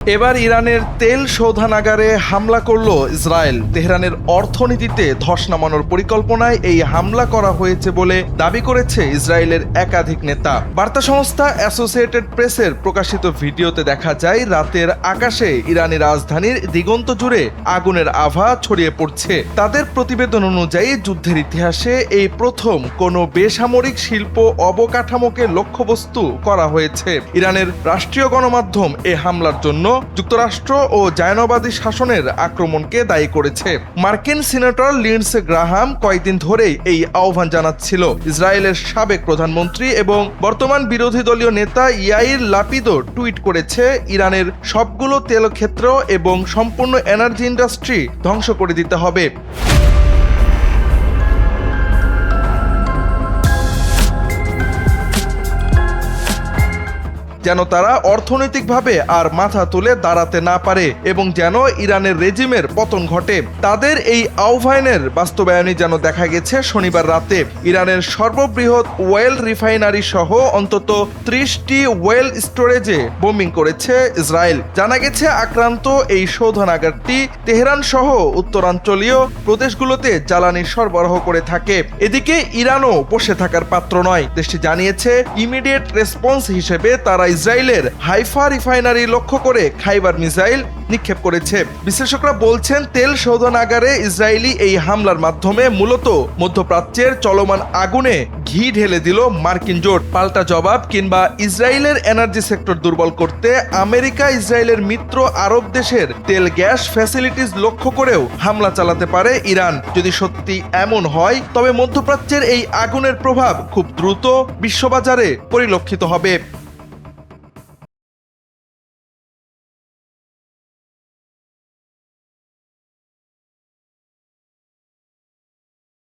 এবার ইরানের তেল শোধনাগারে হামলা করল ইসরায়েল। তেহরানের অর্থনীতিতে ধস নামানোর পরিকল্পনায় এই হামলা করা হয়েছে বলে দাবি করেছে ইসরায়েলের একাধিক নেতা। বার্তা সংস্থা অ্যাসোসিয়েটেড প্রেসের প্রকাশিত ভিডিওতে দেখা যায় রাতের আকাশে ইরানি রাজধানীর দিগন্ত জুড়ে আগুনের আভা ছড়িয়ে পড়ছে। তাদের প্রতিবেদন অনুযায়ী যুদ্ধের ইতিহাসে এই প্রথম কোনো বেসামরিক শিল্প অবকাঠামোকে লক্ষ্যবস্তু করা হয়েছে। ইরানের রাষ্ট্রীয় গণমাধ্যম এ হামলার জন্য যুক্তরাষ্ট্র ও জায়নবাদী শাসনের আক্রমণকে দায়ী করেছে। মার্কিন সিনেটর লিন্ডসে গ্রাহাম কয়েকদিন ধরেই এই আহ্বান জানাচ্ছিল। ইসরায়েলের সাবেক প্রধানমন্ত্রী এবং বর্তমান বিরোধী দলীয় নেতা ইয়াইর লাপিদও টুইট করেছে, ইরানের সবগুলো তেল ক্ষেত্র এবং সম্পূর্ণ এনার্জি ইন্ডাস্ট্রি ধ্বংস করে দিতে হবে। যেন তারা অর্থনৈতিকভাবে আর মাথা তুলে দাঁড়াতে না পারে এবং যেন ইরানের রেজিমের পতন ঘটে। তাদের এই আহ্বানের বাস্তবায়নই যেন দেখা গেছে শনিবার রাতে। ইরানের সর্ববৃহৎ ওয়েল রিফাইনারি সহ অন্তত 30টি ওয়েল স্টোরেজে বোমিং করেছে ইসরায়েল। জানা গেছে আক্রান্ত এই শোধনাগারটি তেহরান সহ উত্তরাঞ্চলীয় প্রদেশগুলোতে জ্বালানি সরবরাহ করে থাকে। এদিকে ইরানও বসে থাকার পাত্র নয়। দেশটি জানিয়েছে ইমিডিয়েট রেসপন্স হিসেবে তারা ইসরায়েলের হাইফা রিফাইনারি লক্ষ্য করে খাইবার মিসাইল নিক্ষেপ করেছে। বিশ্লেষকরা বলছেন তেল শোধনাগারে ইসরায়েলি এই হামলার মাধ্যমে মূলত মধ্যপ্রাচ্যের চলমান আগুনে ঘি ঢেলে দিল মার্কিন জোট। পাল্টা জবাব কিংবা ইসরায়েলের এনার্জি সেক্টর দুর্বল করতে আমেরিকা ইসরায়েলের মিত্র আরব দেশের তেল গ্যাস ফ্যাসিলিটিস লক্ষ্য করেও হামলা চালাতে পারে ইরান। যদি সত্যি এমন হয় তবে মধ্যপ্রাচ্যের এই আগুনের প্রভাব খুব দ্রুত বিশ্ববাজারে পরিলক্ষিত হবে।